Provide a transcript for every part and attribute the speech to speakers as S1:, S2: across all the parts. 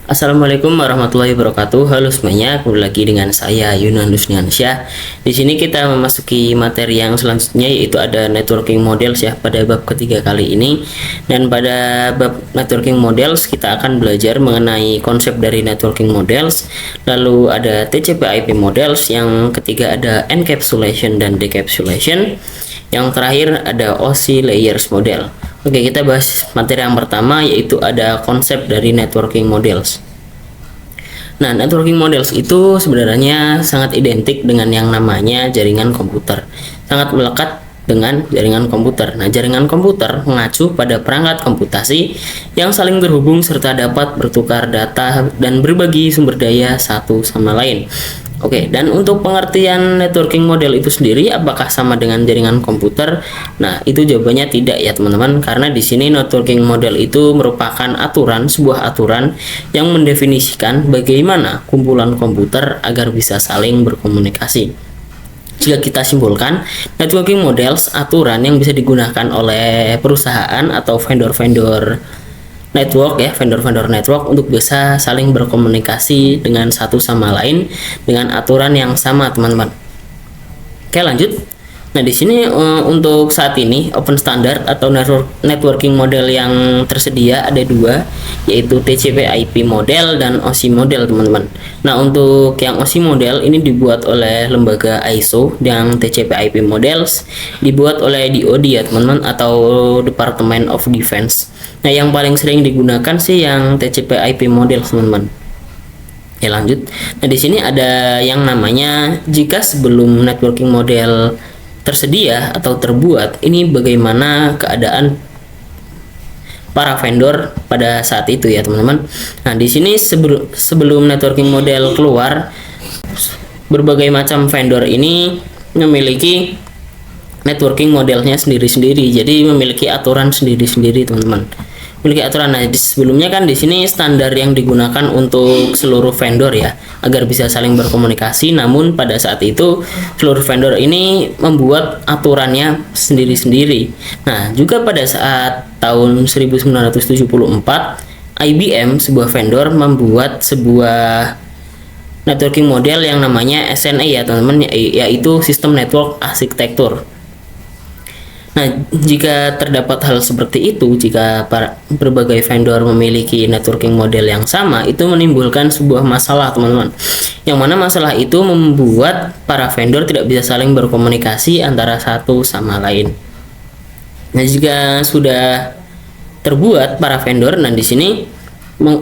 S1: Assalamualaikum warahmatullahi wabarakatuh. Halo semuanya, kembali lagi dengan saya Yunanus Niansyah. Di sini kita memasuki materi yang selanjutnya, yaitu ada networking models ya, pada bab ketiga kali ini. Dan pada bab networking models kita akan belajar mengenai konsep dari networking models. Lalu ada TCP/IP models, yang ketiga ada encapsulation dan decapsulation. Yang terakhir ada OSI layers model. Oke, kita bahas materi yang pertama, yaitu ada konsep dari networking models. Nah, networking models itu sebenarnya sangat identik dengan yang namanya jaringan komputer. Sangat melekat dengan jaringan komputer. Nah, jaringan komputer mengacu pada perangkat komputasi yang saling terhubung serta dapat bertukar data dan berbagi sumber daya satu sama lain. Oke, dan untuk pengertian networking model itu sendiri, apakah sama dengan jaringan komputer? Nah, itu jawabannya tidak ya teman-teman, karena di sini networking model itu merupakan sebuah aturan yang mendefinisikan bagaimana kumpulan komputer agar bisa saling berkomunikasi. Jika kita simpulkan, networking models aturan yang bisa digunakan oleh perusahaan atau vendor-vendor network ya, vendor-vendor network untuk bisa saling berkomunikasi dengan satu sama lain dengan aturan yang sama, teman-teman. Oke, lanjut. Nah, di sini untuk saat ini open standard atau networking model yang tersedia ada dua, yaitu TCP/IP model dan OSI model, teman-teman. Nah, untuk yang OSI model ini dibuat oleh lembaga ISO, yang TCP/IP models dibuat oleh DoD ya, teman-teman, atau Department of Defense. Nah, yang paling sering digunakan sih yang TCP/IP model, teman-teman. Ya, lanjut. Nah, di sini ada yang namanya jika sebelum networking model tersedia atau terbuat, ini bagaimana keadaan para vendor pada saat itu ya, teman-teman. Nah, di sini sebelum networking model keluar, berbagai macam vendor ini memiliki networking modelnya sendiri-sendiri. Jadi memiliki aturan sendiri-sendiri, teman-teman. Memiliki aturan. Nah, sebelumnya kan di sini standar yang digunakan untuk seluruh vendor ya, agar bisa saling berkomunikasi. Namun pada saat itu seluruh vendor ini membuat aturannya sendiri-sendiri. Nah, juga pada saat tahun 1974, IBM, sebuah vendor, membuat sebuah networking model yang namanya SNA ya, teman-teman, yaitu System Network Architecture. Nah, jika terdapat hal seperti itu, jika berbagai vendor memiliki networking model yang sama, itu menimbulkan sebuah masalah, teman-teman. Yang mana masalah itu membuat para vendor tidak bisa saling berkomunikasi antara satu sama lain. Nah, jika sudah terbuat para vendor, nah di sini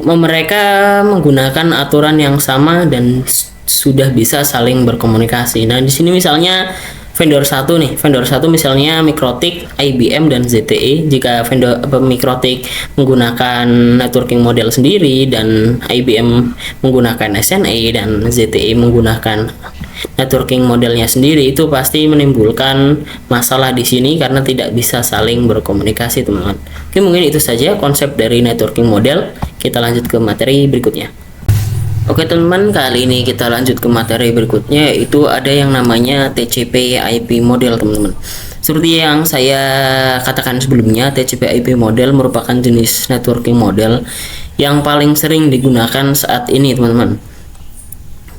S1: mereka menggunakan aturan yang sama dan sudah bisa saling berkomunikasi. Nah, di sini misalnya vendor satu misalnya Mikrotik, IBM, dan ZTE. Jika vendor Mikrotik menggunakan networking model sendiri dan IBM menggunakan SNA dan ZTE menggunakan networking modelnya sendiri, itu pasti menimbulkan masalah di sini karena tidak bisa saling berkomunikasi, teman-teman. Oke, mungkin itu saja konsep dari networking model. Kita lanjut ke materi berikutnya. Oke, teman-teman, kali ini kita lanjut ke materi berikutnya, yaitu ada yang namanya TCP/IP model, teman-teman. Seperti yang saya katakan sebelumnya, TCP/IP model merupakan jenis networking model yang paling sering digunakan saat ini, teman-teman.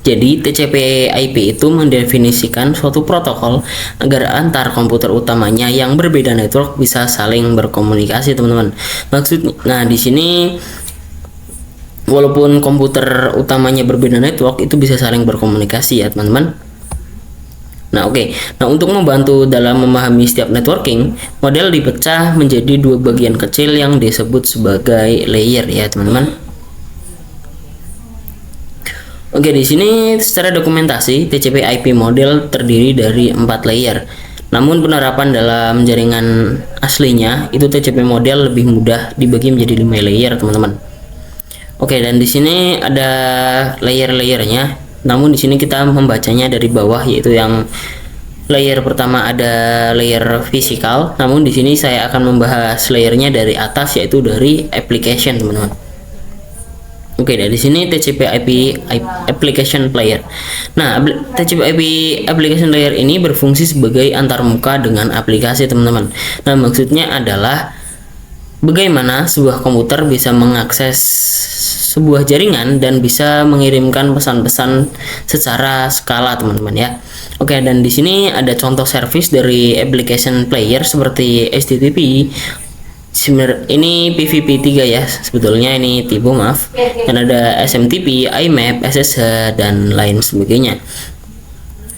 S1: Jadi TCP/IP itu mendefinisikan suatu protokol agar antar komputer utamanya yang berbeda network bisa saling berkomunikasi, teman-teman. Nah, di sini walaupun komputer utamanya berbeda network, itu bisa saling berkomunikasi ya, teman-teman. Nah, oke. Nah, untuk membantu dalam memahami setiap networking, model dipecah menjadi dua bagian kecil yang disebut sebagai layer ya, teman-teman. Oke, di sini secara dokumentasi TCP/IP model terdiri dari 4 layer. Namun penerapan dalam jaringan aslinya itu TCP model lebih mudah dibagi menjadi 5 layer, teman-teman. Oke, dan di sini ada layer-layernya. Namun di sini kita membacanya dari bawah, yaitu yang layer pertama ada layer fisikal. Namun di sini saya akan membahas layernya dari atas, yaitu dari application, teman-teman. Oke, dari sini TCP/IP application layer. Nah, TCP/IP application layer ini berfungsi sebagai antarmuka dengan aplikasi, teman-teman. Nah, maksudnya adalah bagaimana sebuah komputer bisa mengakses sebuah jaringan dan bisa mengirimkan pesan-pesan secara skala teman-teman ya. Oke, dan di sini ada contoh service dari application player seperti HTTP. Ini PVP3 ya, sebetulnya ini tipe, maaf. Dan ada SMTP, IMAP, SSH, dan lain sebagainya.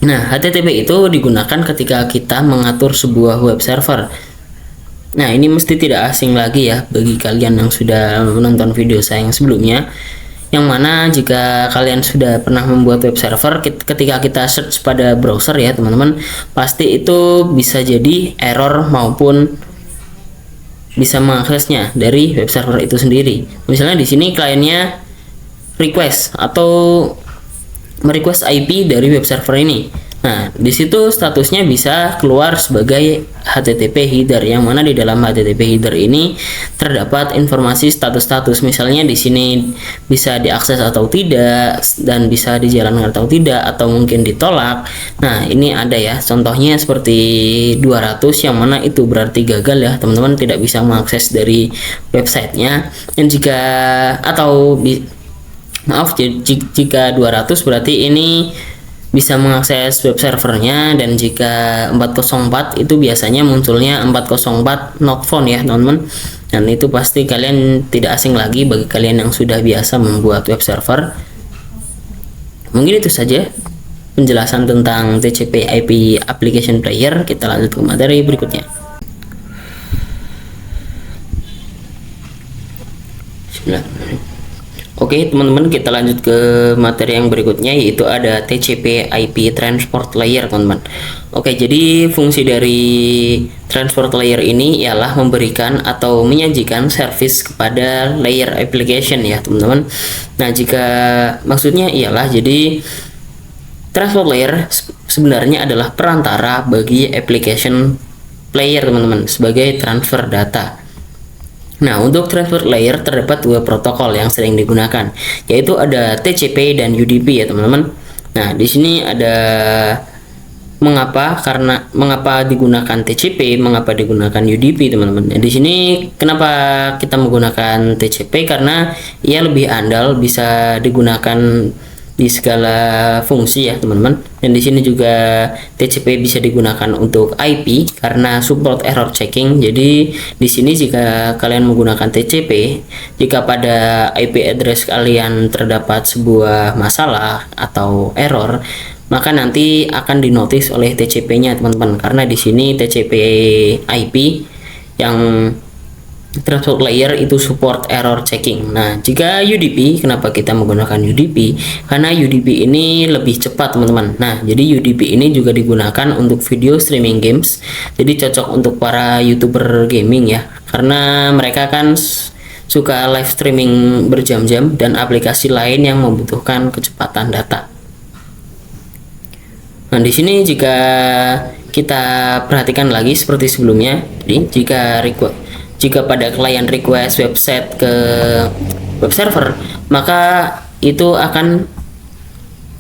S1: Nah, HTTP itu digunakan ketika kita mengatur sebuah web server. Nah, ini mesti tidak asing lagi ya bagi kalian yang sudah menonton video saya yang sebelumnya, yang mana jika kalian sudah pernah membuat web server, ketika kita search pada browser ya teman-teman, pasti itu bisa jadi error maupun bisa mengaksesnya dari web server itu sendiri. Misalnya di sini kliennya request atau merequest IP dari web server ini. Nah, di situ statusnya bisa keluar sebagai HTTP header, yang mana di dalam HTTP header ini terdapat informasi status-status. Misalnya di sini bisa diakses atau tidak, dan bisa dijalankan atau tidak, atau mungkin ditolak. Nah, ini ada ya contohnya seperti 200, yang mana itu berarti gagal ya teman-teman, tidak bisa mengakses dari websitenya. Dan jika jika 200 berarti ini bisa mengakses web servernya, dan jika 404 itu biasanya munculnya 404 not found ya teman-teman. Dan itu pasti kalian tidak asing lagi bagi kalian yang sudah biasa membuat web server. Mungkin itu saja penjelasan tentang TCP/IP application player. Kita lanjut ke materi berikutnya. Oke teman-teman, kita lanjut ke materi yang berikutnya, yaitu ada TCP/IP transport layer teman-teman. Oke, jadi fungsi dari transport layer ini ialah memberikan atau menyajikan service kepada layer application ya teman-teman. Nah, jika maksudnya ialah jadi transport layer sebenarnya adalah perantara bagi application player teman-teman sebagai transfer data. Nah, untuk transport layer terdapat dua protokol yang sering digunakan, yaitu ada TCP dan UDP ya teman-teman. Nah, di sini ada mengapa digunakan TCP, mengapa digunakan UDP teman-teman. Nah, di sini kenapa kita menggunakan TCP, karena ia lebih andal, bisa digunakan di segala fungsi ya teman-teman. Dan di sini juga TCP bisa digunakan untuk IP karena support error checking. Jadi di sini jika kalian menggunakan TCP, jika pada IP address kalian terdapat sebuah masalah atau error, maka nanti akan dinotis oleh TCP-nya teman-teman, karena di sini TCP IP yang transport layer itu support error checking. Nah, jika UDP, kenapa kita menggunakan UDP? Karena UDP ini lebih cepat teman-teman. Nah, jadi UDP ini juga digunakan untuk video streaming games. Jadi cocok untuk para YouTuber gaming ya, karena mereka kan suka live streaming berjam-jam dan aplikasi lain yang membutuhkan kecepatan data. Nah, di sini jika kita perhatikan lagi seperti sebelumnya, jadi jika pada klien request website ke web server, maka itu akan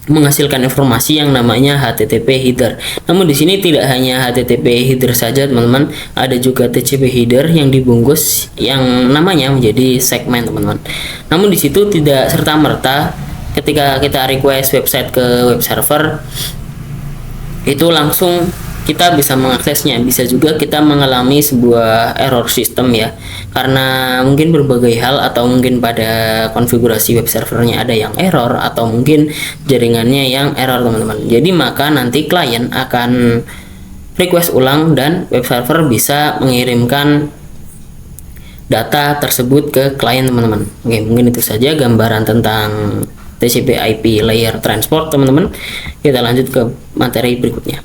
S1: menghasilkan informasi yang namanya HTTP header. Namun di sini tidak hanya HTTP header saja teman-teman, ada juga TCP header yang dibungkus yang namanya menjadi segmen teman-teman. Namun di situ tidak serta-merta ketika kita request website ke web server itu langsung kita bisa mengaksesnya. Bisa juga kita mengalami sebuah error system ya, karena mungkin berbagai hal, atau mungkin pada konfigurasi web servernya ada yang error, atau mungkin jaringannya yang error teman-teman. Jadi maka nanti klien akan request ulang dan web server bisa mengirimkan data tersebut ke klien teman-teman. Oke, mungkin itu saja gambaran tentang TCP/IP layer transport teman-teman. Kita lanjut ke materi berikutnya.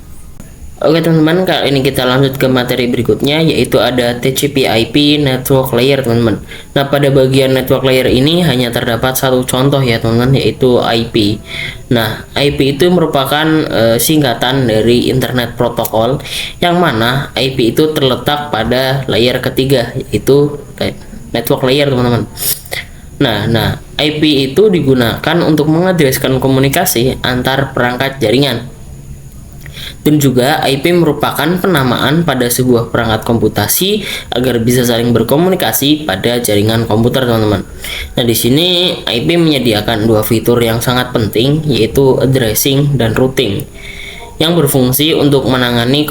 S1: Oke teman-teman, kali ini kita lanjut ke materi berikutnya, yaitu ada TCP/IP network layer teman-teman. Nah, pada bagian network layer ini hanya terdapat satu contoh ya teman-teman, yaitu IP. Nah, IP itu merupakan singkatan dari Internet Protocol, yang mana IP itu terletak pada layer ketiga, yaitu network layer teman-teman. Nah, IP itu digunakan untuk mengadreskan komunikasi antar perangkat jaringan. Dan juga IP merupakan penamaan pada sebuah perangkat komputasi agar bisa saling berkomunikasi pada jaringan komputer, teman-teman. Nah, di sini IP menyediakan dua fitur yang sangat penting, yaitu addressing dan routing, yang berfungsi untuk menangani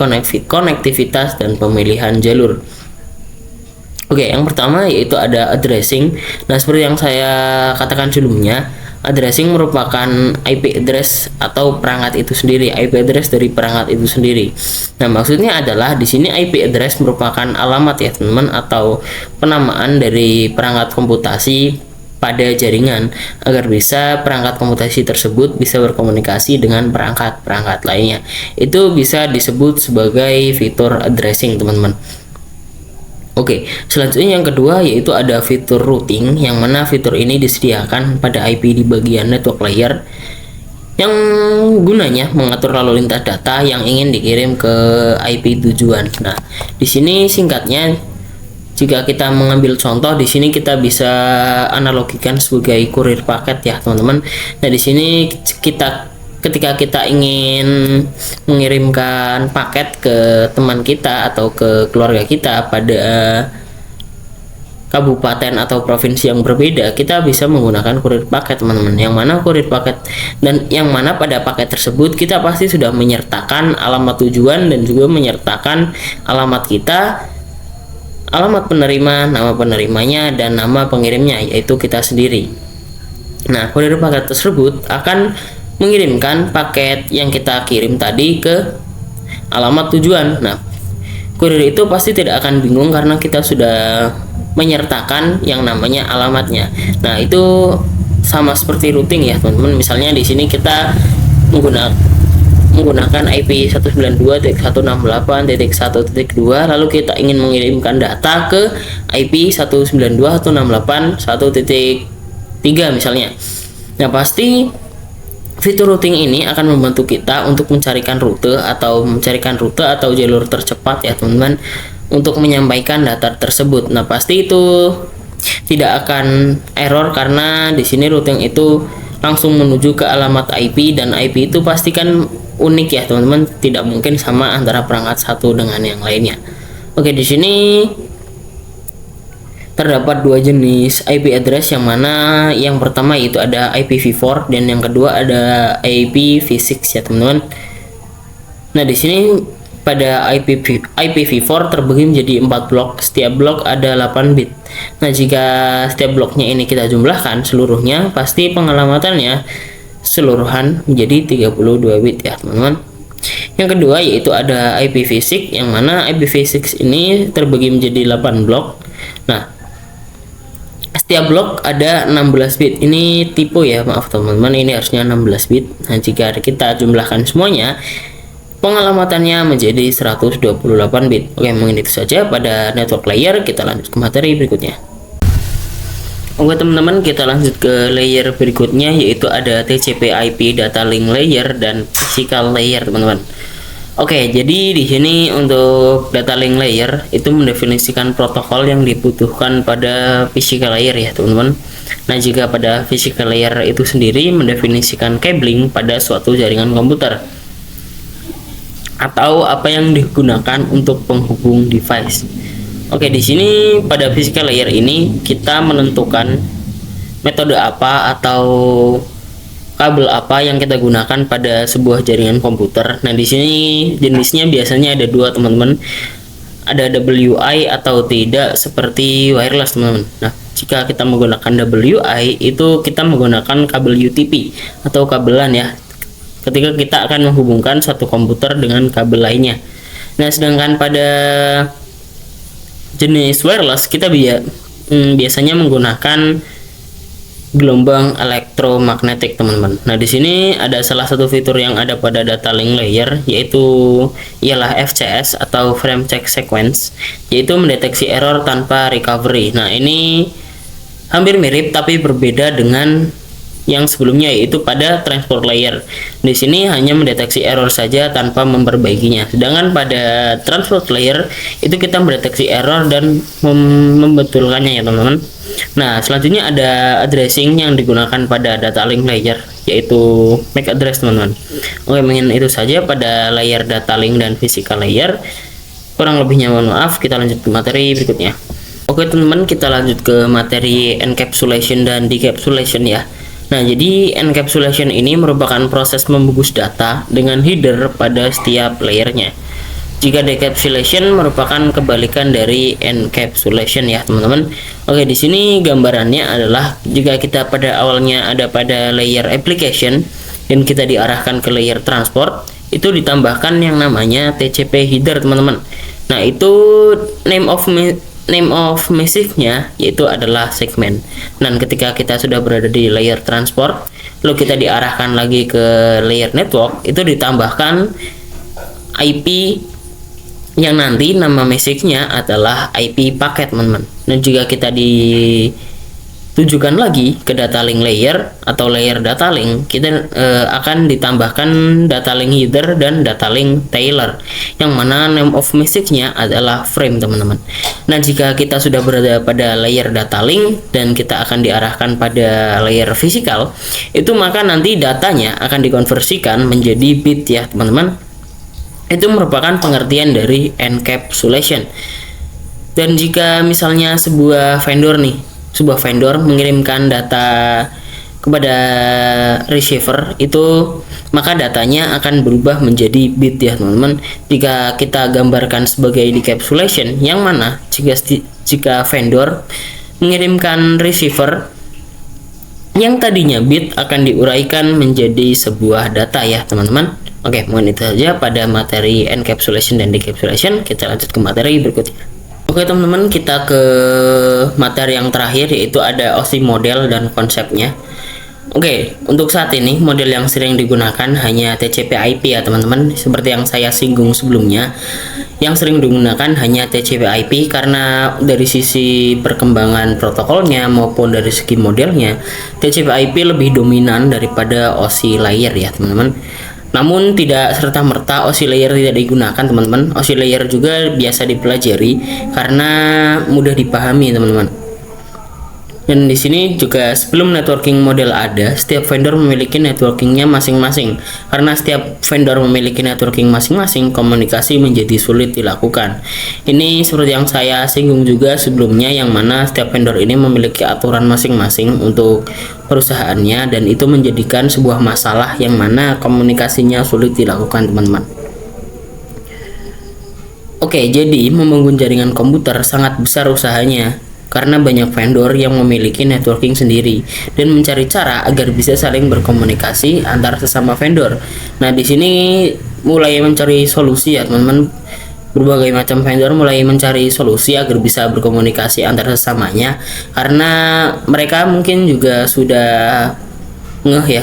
S1: konektivitas dan pemilihan jalur. Oke, yang pertama yaitu ada addressing. Nah, seperti yang saya katakan sebelumnya, addressing merupakan IP address atau perangkat itu sendiri, IP address dari perangkat itu sendiri. Nah, maksudnya adalah di sini IP address merupakan alamat ya, teman-teman, atau penamaan dari perangkat komputasi pada jaringan agar bisa perangkat komputasi tersebut bisa berkomunikasi dengan perangkat-perangkat lainnya. Itu bisa disebut sebagai fitur addressing, teman-teman. Oke, selanjutnya yang kedua yaitu ada fitur routing, yang mana fitur ini disediakan pada IP di bagian network layer yang gunanya mengatur lalu lintas data yang ingin dikirim ke IP tujuan. Nah, di sini singkatnya, jika kita mengambil contoh di sini kita bisa analogikan sebagai kurir paket ya, teman-teman. Nah, di sini ketika kita ingin mengirimkan paket ke teman kita atau ke keluarga kita pada kabupaten atau provinsi yang berbeda, kita bisa menggunakan kurir paket, teman-teman. Yang mana kurir paket dan yang mana pada paket tersebut kita pasti sudah menyertakan alamat tujuan dan juga menyertakan alamat kita, alamat penerima, nama penerimanya, dan nama pengirimnya, yaitu kita sendiri. Nah, kurir paket tersebut akan mengirimkan paket yang kita kirim tadi ke alamat tujuan. Nah, kurir itu pasti tidak akan bingung karena kita sudah menyertakan yang namanya alamatnya. Nah, itu sama seperti routing ya, teman-teman. Misalnya di sini kita menggunakan IP 192.168.1.2, lalu kita ingin mengirimkan data ke IP 192.168.1.3 misalnya. Nah, pasti fitur routing ini akan membantu kita untuk mencarikan rute atau jalur tercepat ya, teman-teman, untuk menyampaikan data tersebut. Nah, pasti itu tidak akan error karena di sini routing itu langsung menuju ke alamat IP, dan IP itu pasti kan unik ya, teman-teman, tidak mungkin sama antara perangkat satu dengan yang lainnya. Oke, di sini terdapat dua jenis IP address, yang mana yang pertama itu ada IPv4 dan yang kedua ada IPv6 ya, teman-teman. Nah, di sini pada IPv4 terbagi menjadi 4 blok, setiap blok ada 8 bit. Nah, jika setiap bloknya ini kita jumlahkan seluruhnya, pasti pengalamannya seluruhan menjadi 32 bit ya, teman-teman. Yang kedua yaitu ada IPv6, yang mana IPv6 ini terbagi menjadi 8 blok. Nah, setiap blok ada 16 bit. Ini tipe ya, maaf teman-teman, ini harusnya 16 bit. Nah, jika kita jumlahkan semuanya, pengalamannya menjadi 128 bit. Oke, mungkin itu saja pada network layer. Kita lanjut ke materi berikutnya. Oke, teman-teman, kita lanjut ke layer berikutnya, yaitu ada TCP/IP data link layer dan physical layer, teman-teman. Oke, jadi di sini untuk data link layer itu mendefinisikan protokol yang dibutuhkan pada physical layer ya, teman-teman. Nah, jika pada physical layer itu sendiri mendefinisikan cabling pada suatu jaringan komputer atau apa yang digunakan untuk penghubung device. Oke, di sini pada physical layer ini kita menentukan metode apa atau kabel apa yang kita gunakan pada sebuah jaringan komputer. Nah, di sini jenisnya biasanya ada dua, teman-teman. Ada WI atau tidak, seperti wireless, teman-teman. Nah, jika kita menggunakan WI itu kita menggunakan kabel UTP atau kabelan ya, ketika kita akan menghubungkan satu komputer dengan kabel lainnya. Nah, sedangkan pada jenis wireless kita biasanya menggunakan gelombang elektromagnetik, teman-teman. Nah, di sini ada salah satu fitur yang ada pada data link layer, yaitu ialah FCS atau frame check sequence, yaitu mendeteksi error tanpa recovery. Nah, ini hampir mirip tapi berbeda dengan yang sebelumnya, yaitu pada transport layer. Di sini hanya mendeteksi error saja tanpa memperbaikinya. Sedangkan pada transport layer itu kita mendeteksi error dan membetulkannya ya teman-teman. Nah, selanjutnya ada addressing yang digunakan pada data link layer, yaitu MAC address teman-teman. Oke, mungkin itu saja pada layer data link dan physical layer. Kurang lebihnya mohon maaf, kita lanjut ke materi berikutnya. Oke teman-teman, kita lanjut ke materi encapsulation dan decapsulation ya. Nah, jadi encapsulation ini merupakan proses membungkus data dengan header pada setiap layernya. Jika decapsulation merupakan kebalikan dari encapsulation ya teman-teman. Oke, di sini gambarannya adalah jika kita pada awalnya ada pada layer application dan kita diarahkan ke layer transport, itu ditambahkan yang namanya TCP header teman-teman. Nah, itu name of message-nya yaitu adalah segmen. Dan ketika kita sudah berada di layer transport, lalu kita diarahkan lagi ke layer network, itu ditambahkan IP yang nanti nama message-nya adalah IP paket teman-teman. Dan juga kita ditujukan lagi ke data link layer atau layer data link, kita akan ditambahkan data link header dan data link tailor, yang mana name of message-nya adalah frame teman-teman. Nah, jika kita sudah berada pada layer data link dan kita akan diarahkan pada layer physical, itu maka nanti datanya akan dikonversikan menjadi bit ya teman-teman. Itu merupakan pengertian dari encapsulation. Dan jika misalnya sebuah vendor mengirimkan data kepada receiver, itu maka datanya akan berubah menjadi bit ya teman-teman. Jika kita gambarkan sebagai decapsulation, yang mana jika vendor mengirimkan receiver yang tadinya bit akan diuraikan menjadi sebuah data ya teman-teman. Oke, mungkin itu saja pada materi encapsulation dan decapsulation. Kita lanjut ke materi berikutnya. Oke teman-teman, kita ke materi yang terakhir, yaitu ada OSI model dan konsepnya. Oke, untuk saat ini model yang sering digunakan hanya TCP/IP ya teman-teman. Seperti yang saya singgung sebelumnya, yang sering digunakan hanya TCP/IP karena dari sisi perkembangan protokolnya maupun dari segi modelnya, TCP/IP lebih dominan daripada OSI layer ya teman-teman. Namun tidak serta-merta OSI layer tidak digunakan teman-teman. OSI layer juga biasa dipelajari karena mudah dipahami teman-teman. Dan di sini juga sebelum networking model ada, setiap vendor memiliki networkingnya masing-masing. Karena setiap vendor memiliki networking masing-masing, komunikasi menjadi sulit dilakukan. Ini seperti yang saya singgung juga sebelumnya, yang mana setiap vendor ini memiliki aturan masing-masing untuk perusahaannya, dan itu menjadikan sebuah masalah yang mana komunikasinya sulit dilakukan teman-teman. Oke, jadi membangun jaringan komputer sangat besar usahanya, karena banyak vendor yang memiliki networking sendiri dan mencari cara agar bisa saling berkomunikasi antar sesama vendor. Nah, di sini mulai mencari solusi ya teman-teman. Berbagai macam vendor mulai mencari solusi agar bisa berkomunikasi antar sesamanya, karena mereka mungkin juga sudah ngeh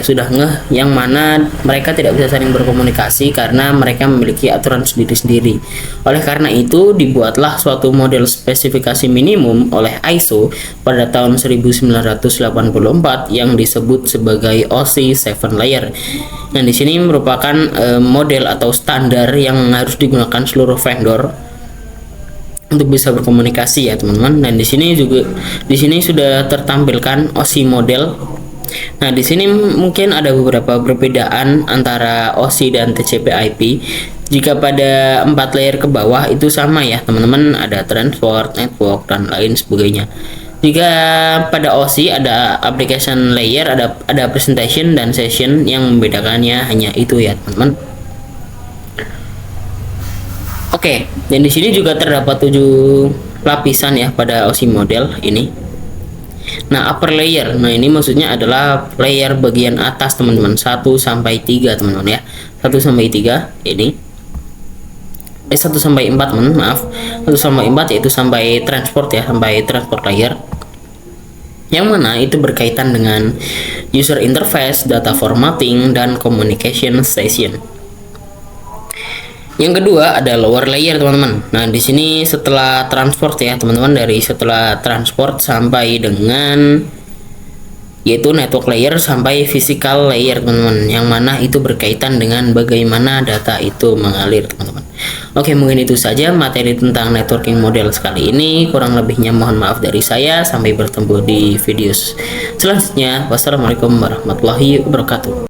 S1: yang mana mereka tidak bisa saling berkomunikasi karena mereka memiliki aturan sendiri-sendiri. Oleh karena itu dibuatlah suatu model spesifikasi minimum oleh ISO pada tahun 1984 yang disebut sebagai OSI 7 layer. Nah, di sini merupakan model atau standar yang harus digunakan seluruh vendor untuk bisa berkomunikasi ya teman-teman. Dan di sini sudah tertampilkan OSI model. Nah, di sini mungkin ada beberapa perbedaan antara OSI dan TCP/IP. Jika pada 4 layer ke bawah itu sama ya teman-teman, ada transport, network, dan lain sebagainya. Jika pada OSI ada application layer, ada presentation dan session, yang membedakannya hanya itu ya teman-teman. Oke, dan di sini juga terdapat 7 lapisan ya pada OSI model ini. Nah, upper layer, nah ini maksudnya adalah layer bagian atas teman-teman, 1 sampai 3 teman-teman ya. 1 sampai 3 ini 1 sampai 4 teman, maaf. 1 sampai 4 yaitu sampai transport ya, sampai transport layer. Yang mana itu berkaitan dengan user interface, data formatting, dan communication session. Yang kedua ada lower layer teman-teman. Nah, di sini setelah transport ya teman-teman, setelah transport sampai dengan yaitu network layer sampai physical layer teman-teman, yang mana itu berkaitan dengan bagaimana data itu mengalir teman-teman. Oke, mungkin itu saja materi tentang networking model sekali ini, kurang lebihnya mohon maaf dari saya. Sampai bertemu di video selanjutnya. Wassalamualaikum warahmatullahi wabarakatuh.